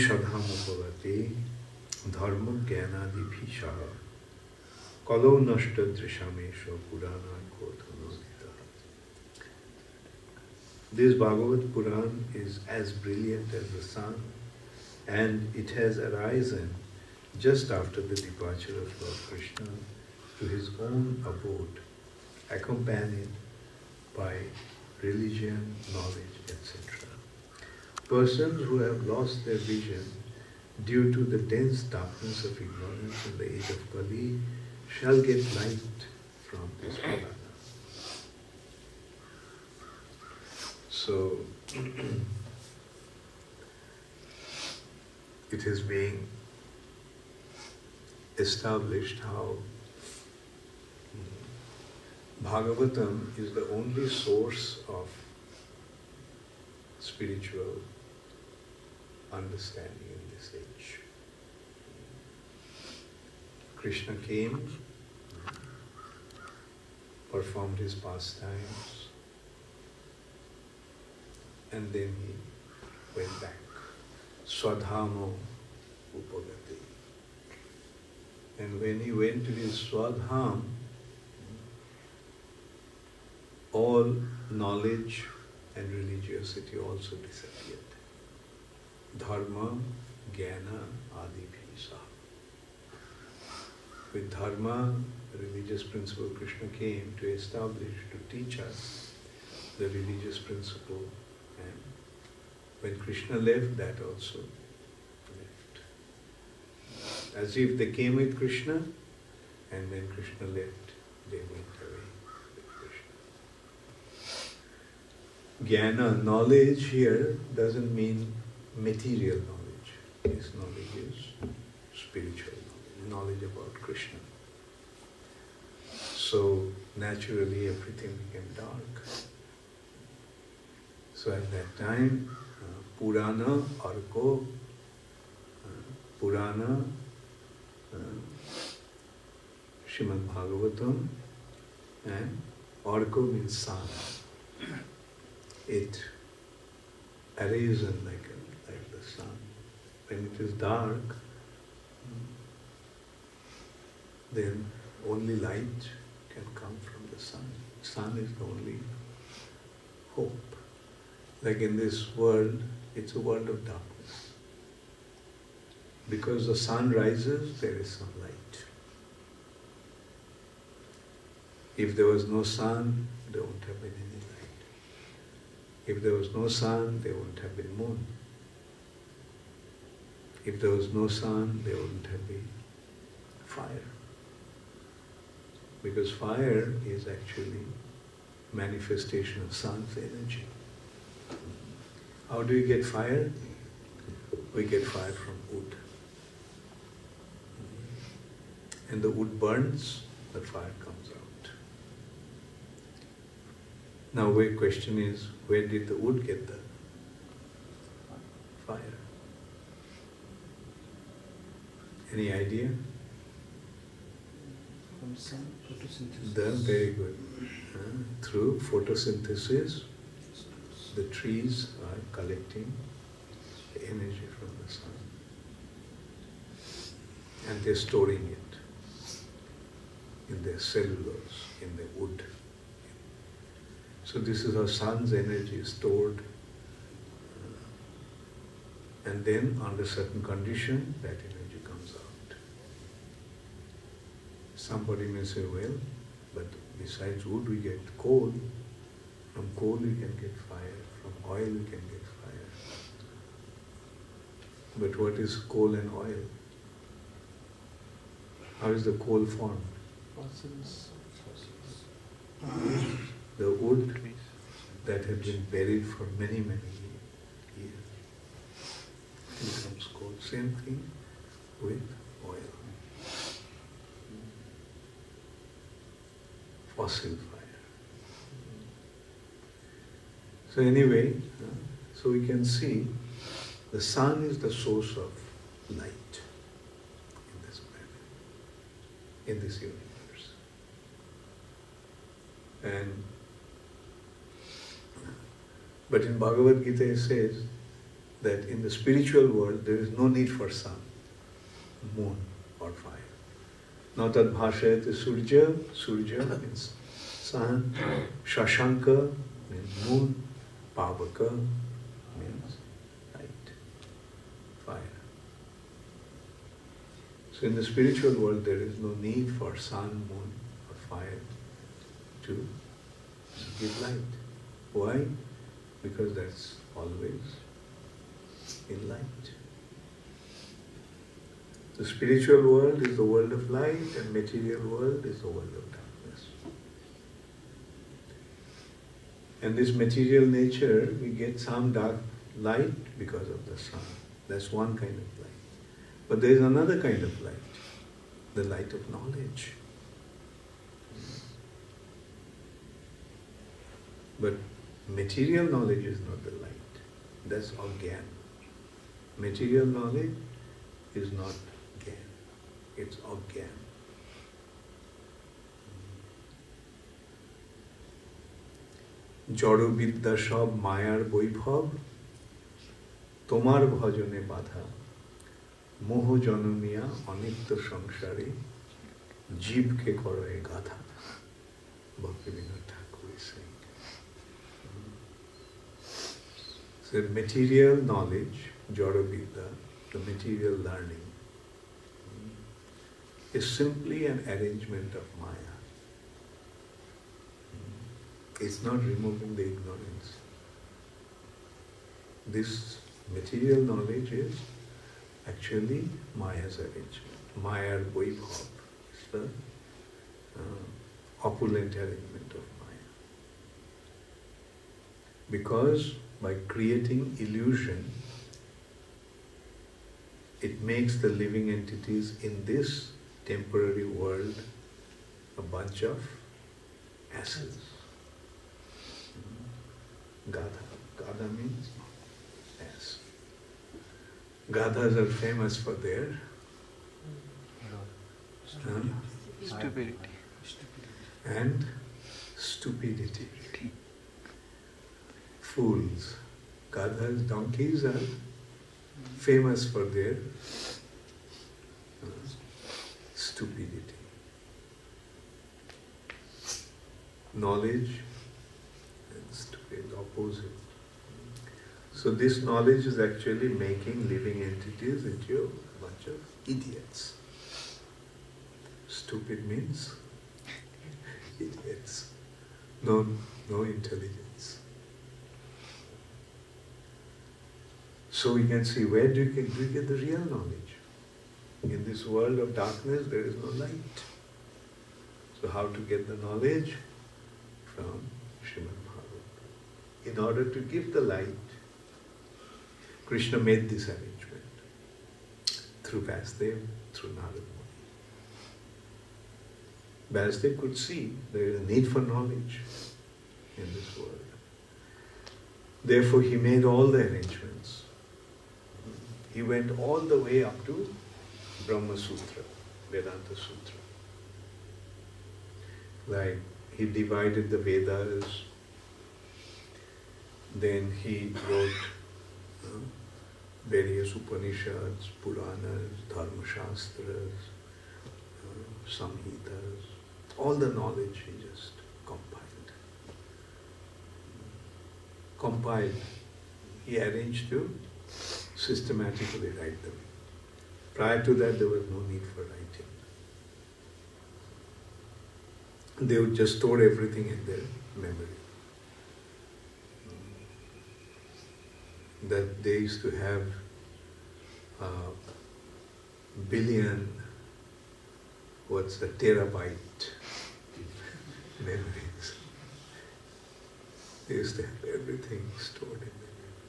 sadhamupavati dharma jnanadi bhishaha kalo nashta drishamesho purana kothanodita. This Bhagavad Puran is as brilliant as the sun, and it has arisen just after the departure of Lord Krishna to his own abode, accompanied by religion, knowledge, etc. Persons who have lost their vision due to the dense darkness of ignorance in the age of Kali shall get light from this Purana. So, it is being established how Bhagavatam is the only source of spiritual understanding in this age. Krishna came, performed his pastimes, and then he went back. Swadhamo upagati. And when he went to his Swadham, all knowledge and religiosity also disappeared. Dharma, jnana, adi bhisa. With dharma, the religious principle, Krishna came to establish, to teach us the religious principle. And when Krishna left, that also left. As if they came with Krishna, and when Krishna left, they went away with Krishna. Jnana, knowledge here doesn't mean material knowledge. This knowledge is spiritual knowledge, knowledge about Krishna. So naturally everything became dark. So at that time, Purana, Arko, Purana, Srimad Bhagavatam, and Arko means sun. It arisen like the sun. When it is dark, then only light can come from the sun. Sun is the only hope. Like in this world, it's a world of darkness. Because the sun rises, there is sunlight. If there was no sun, there wouldn't have been any light. If there was no sun, there wouldn't have been moon. If there was no sun, there wouldn't have been fire. Because fire is actually manifestation of sun's energy. How do you get fire? We get fire from wood. And the wood burns, the fire comes out. Now the question is, where did the wood get the fire? Any idea? From sun, photosynthesis. Very good. Through photosynthesis, the trees are collecting the energy from the sun. And they're storing it in their cellulose, in their wood. So this is how sun's energy is stored. And then under certain condition, that energy comes out. Somebody may say, well, but besides wood we get coal. From coal we can get fire. From oil we can get fire. But what is coal and oil? How is the coal formed? Fossils. The wood that had been buried for many, many years becomes coal. Same thing with oil. Fossil fire. So anyway, so we can see the sun is the source of light in this planet, in this universe. But in Bhagavad Gita it says that in the spiritual world there is no need for sun, moon or fire. Now tad bhashayate surja, surja means sun, shashanka means moon, pavaka means light, fire. So in the spiritual world there is no need for sun, moon or fire to give light. Why? Because that's always in light. The spiritual world is the world of light and material world is the world of darkness. And this material nature, we get some dark light because of the sun. That's one kind of light. But there is another kind of light, the light of knowledge. But material knowledge is not the light. That's Agyan. Material knowledge is not Gyan. It's Agyan. জড় বিদ্যা সব মায়ার বৈভব তোমার ভজনে বাধা মোহ জনমিয়া অনিত্য সংসারে জীবকে করো এ গাথা Bhaktivinoda Thakur is saying. So material knowledge, jara vidya, the material learning, is simply an arrangement of Maya. It's not removing the ignorance. This material knowledge is actually Maya's arrangement. Maya Vaibhav is the opulent arrangement of Maya. Because by creating illusion, it makes the living entities in this temporary world a bunch of asses. Gadha. Gadha means ass. Gadhas are famous for their Stupidity. And stupidity. Fools. Gadhas, donkeys are famous for their stupidity. Knowledge and stupid, opposite. So this knowledge is actually making living entities into a bunch of idiots. Stupid means idiots. No intelligence. So we can see where do we get the real knowledge? In this world of darkness there is no light. So how to get the knowledge? From Srimad Bhagavatam. In order to give the light, Krishna made this arrangement through Vasudev, through Narada Muni. Vasudev could see there is a need for knowledge in this world. Therefore he made all the arrangements. He went all the way up to Brahma Sutra, Vedanta Sutra. Like he divided the Vedas, then he wrote various Upanishads, Puranas, Dharma Shastras, Samhitas, all the knowledge he just compiled. He arranged to systematically write them. Prior to that, there was no need for writing. They would just store everything in their memory. That they used to have billion, terabyte memories. They used to have everything stored in their memory.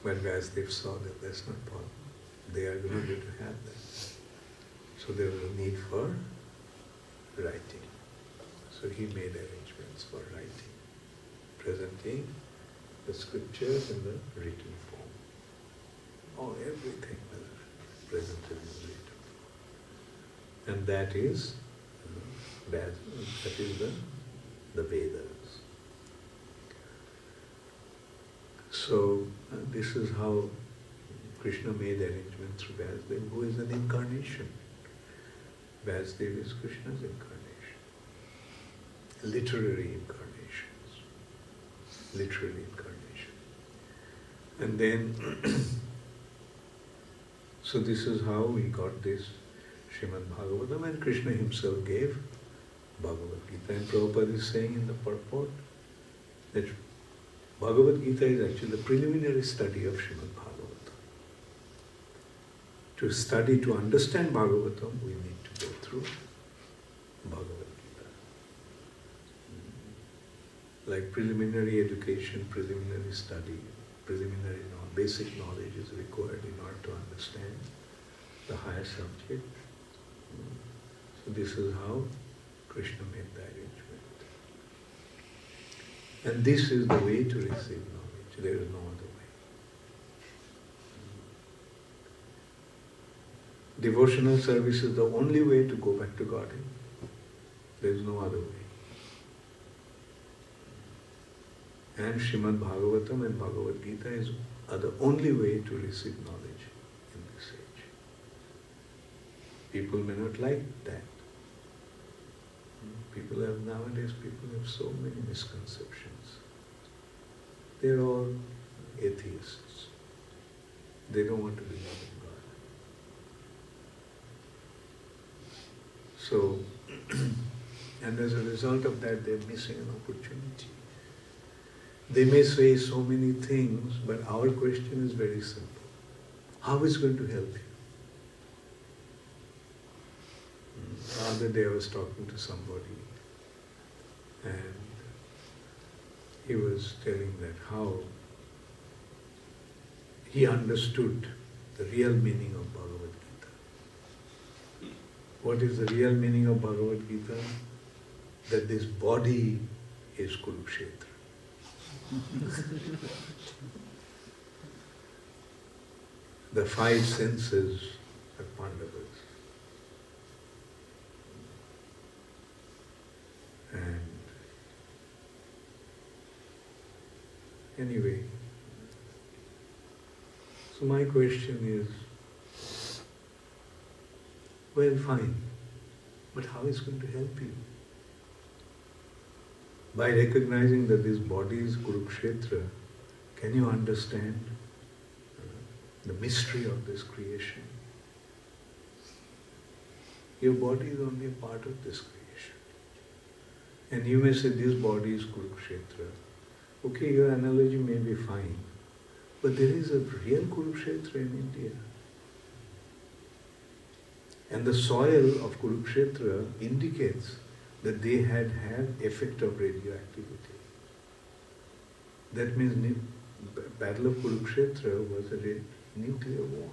But Vasudev saw that that's not possible. They are not going to have that. So there was a need for writing. So he made arrangements for writing, presenting the scriptures in the written form. Everything was presented in the written form. And that is the Vedas. So this is how Krishna made arrangement through Vyasdev, who is an incarnation. Vyasdev is Krishna's incarnation. Literary incarnations. Literary incarnation. And then, so this is how we got this Srimad Bhagavatam, and Krishna himself gave Bhagavad Gita. And Prabhupada is saying in the purport that Bhagavad Gita is actually the preliminary study of Srimad Bhagavatam. To study, to understand Bhagavatam, we need to go through Bhagavad Gita. Like preliminary education, preliminary study, preliminary basic knowledge is required in order to understand the higher subject. So this is how Krishna made the arrangement. And this is the way to receive knowledge. There is no other way. Devotional service is the only way to go back to Godhead. There is no other way. And Srimad Bhagavatam and Bhagavad Gita are the only way to receive knowledge in this age. People may not like that. Nowadays people have so many misconceptions. They're all atheists. They don't want to believe in God. So, and as a result of that, they're missing an opportunity. They may say so many things, but our question is very simple. How is it going to help you? The other day I was talking to somebody, and he was telling that how he understood the real meaning of Bhagavad Gita. What is the real meaning of Bhagavad Gita? That this body is Kurukshetra. The five senses are Pandavas. And anyway, so my question is, well, fine, but how is it going to help you? By recognizing that this body is Kurukshetra, can you understand the mystery of this creation? Your body is only a part of this creation. And you may say this body is Kurukshetra. Okay, your analogy may be fine, but there is a real Kurukshetra in India. And the soil of Kurukshetra indicates that they had effect of radioactivity. That means Battle of Kurukshetra was a nuclear war.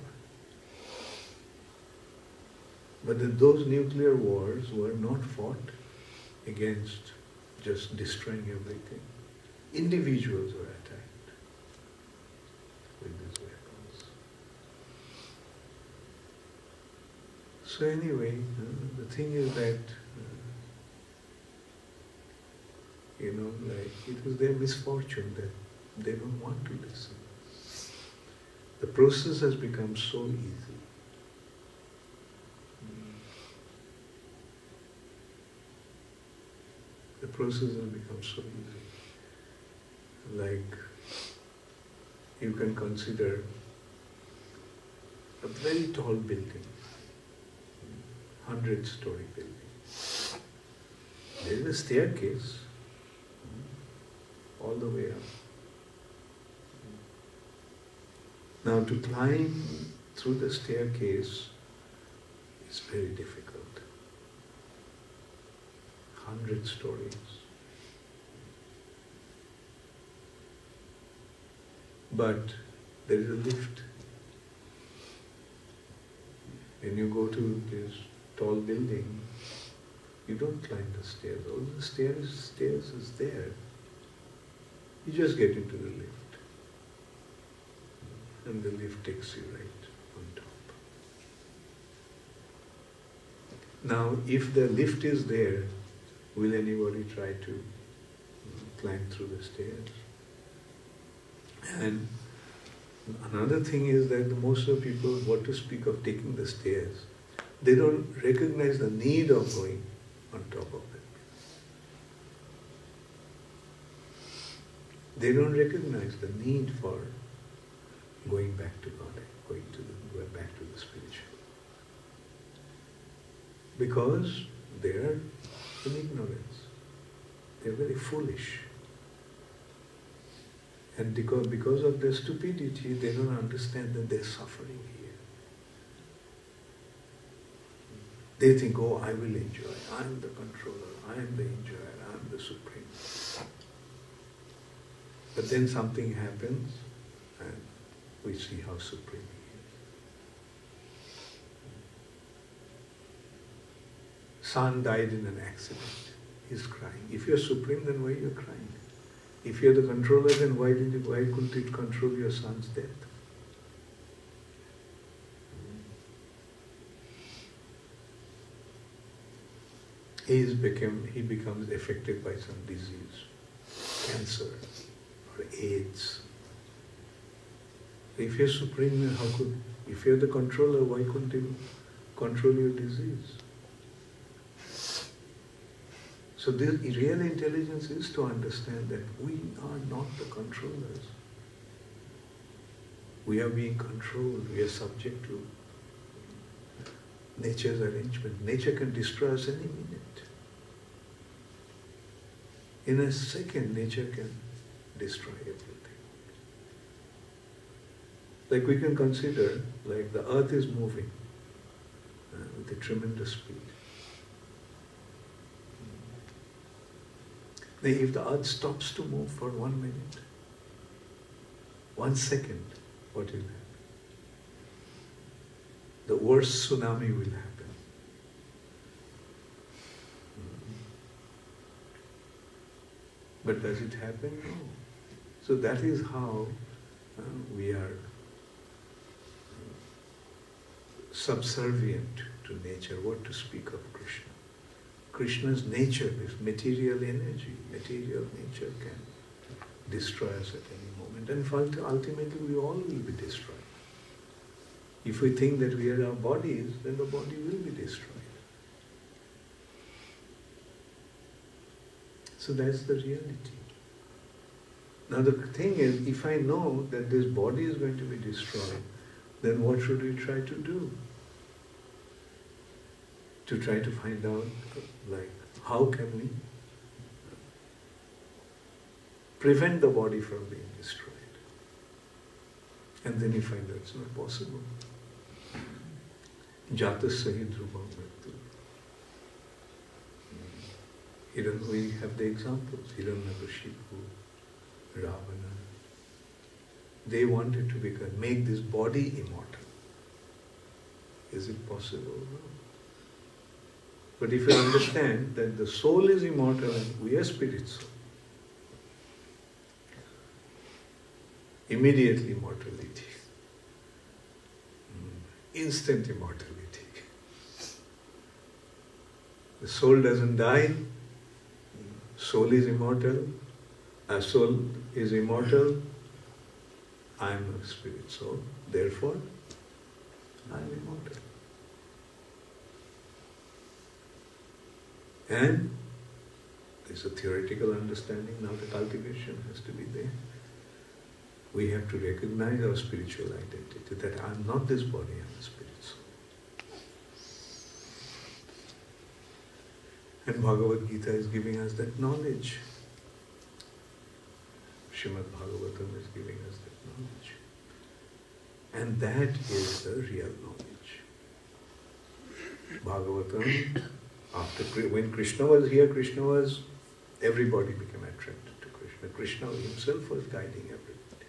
But those nuclear wars were not fought against just destroying everything. Individuals were attacked with these weapons. So anyway, the thing is that it was their misfortune that they don't want to listen. The process has become so easy. The process has become so easy. Like, you can consider a very tall building, 100-story building. There is a staircase all the way up. Now, to climb through the staircase is very difficult. 100 stories. But there is a lift. When you go to this tall building, you don't climb the stairs. All the stairs is there. You just get into the lift. And the lift takes you right on top. Now, if the lift is there, will anybody try to climb through the stairs? And another thing is that most of the people, what to speak of taking the stairs, they don't recognize the need of going on top of it. They don't recognize the need for going back to God, going back to the spiritual. Because they are in ignorance. They are very foolish. And because of their stupidity, they don't understand that they're suffering here. They think, oh, I will enjoy. I'm the controller. I'm the enjoyer. I'm the supreme. But then something happens and we see how supreme he is. Son died in an accident. He's crying. If you're supreme, then why are you crying? If you're the controller, then why couldn't it control your son's death? He becomes affected by some disease, cancer or AIDS. If you're supreme, if you're the controller, why couldn't you control your disease? So this real intelligence is to understand that we are not the controllers. We are being controlled. We are subject to nature's arrangement. Nature can destroy us any minute. In a second, nature can destroy everything. Like we can consider, like the earth is moving with a tremendous speed. Now, if the earth stops to move for 1 minute, 1 second, what will happen? The worst tsunami will happen. But does it happen? No. So that is how we are subservient to nature. What to speak of Krishna? Krishna's nature is material energy. Material nature can destroy us at any moment. And ultimately we all will be destroyed. If we think that we are our bodies, then the body will be destroyed. So that's the reality. Now the thing is, if I know that this body is going to be destroyed, then what should we try to do? To try to find out, like, how can we prevent the body from being destroyed? And then you find that it's not possible. Jatasya dhrubam mrityu. We have the examples, Hiranyakashipu, Ravana. They wanted to make this body immortal. Is it possible? No. But if you understand that the soul is immortal and we are spirit soul, immediately immortality, instant immortality. The soul doesn't die, soul is immortal, our soul is immortal, I am a spirit soul, therefore I am immortal. And there's a theoretical understanding, now the cultivation has to be there. We have to recognize our spiritual identity, that I'm not this body, I'm the spirit soul. And Bhagavad Gita is giving us that knowledge. Srimad Bhagavatam is giving us that knowledge. And that is the real knowledge. Bhagavatam, when Krishna was here, everybody became attracted to Krishna. Krishna himself was guiding everybody.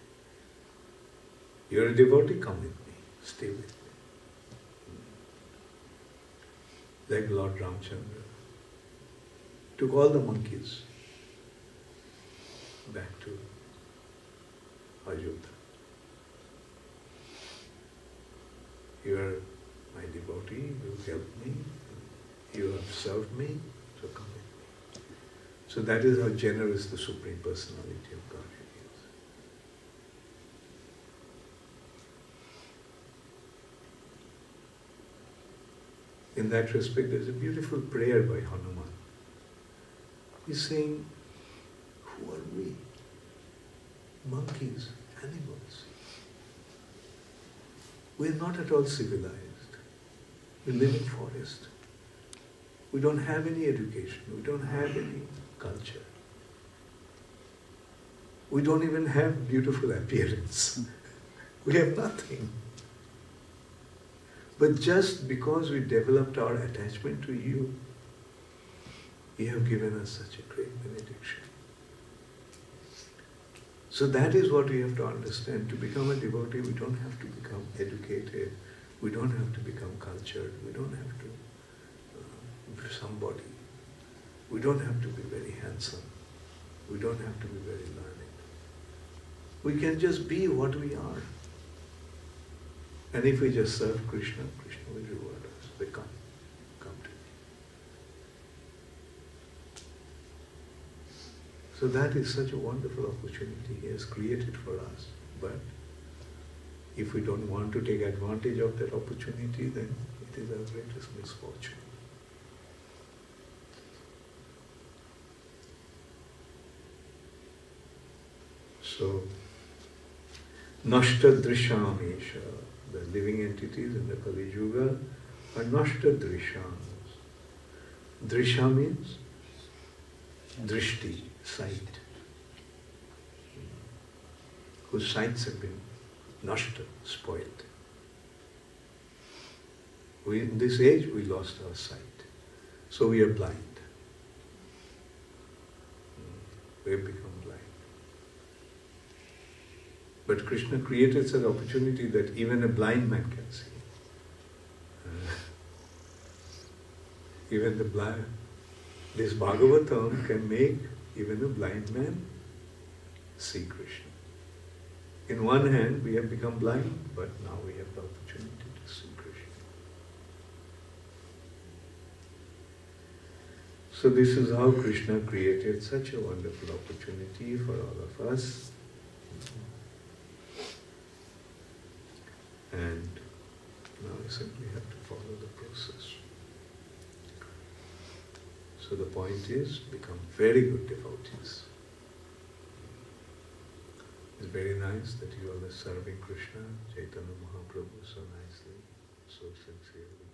You're a devotee, come with me, stay with me. Like Lord Ramchandra took all the monkeys back to Ayodhya. You are my devotee, you help me, you have served me, so come with me. So that is how generous the Supreme Personality of Godhead In that respect, there's a beautiful prayer by Hanuman. He's saying, who are we? Monkeys, animals. We're not at all civilized. We live in forest. We don't have any education. We don't have any culture. We don't even have beautiful appearance. We have nothing. But just because we developed our attachment to you, you have given us such a great benediction. So that is what we have to understand. To become a devotee, we don't have to become educated. We don't have to become cultured. We don't have to be somebody. We don't have to be very handsome. We don't have to be very learned. We can just be what we are. And if we just serve Krishna, Krishna will reward us. They come to me. So that is such a wonderful opportunity He has created for us. But if we don't want to take advantage of that opportunity, then it is our greatest misfortune. So, Nashta Drishamesha, the living entities in the Kali Yuga are Nashta Drishams. Drisha means drishti, sight, whose sights have been nashta, spoiled. In this age, we lost our sight. So we are blind. We have become blind. But Krishna created such opportunity that even a blind man can see. Even the blind, this Bhagavatam can make even a blind man see Krishna. In one hand, we have become blind, but now we have the opportunity to see Krishna. So this is how Krishna created such a wonderful opportunity for all of us. And now we simply have to follow the process. So the point is, become very good devotees. It's very nice that you all are serving Krishna, Chaitanya Mahaprabhu so nicely, so sincerely.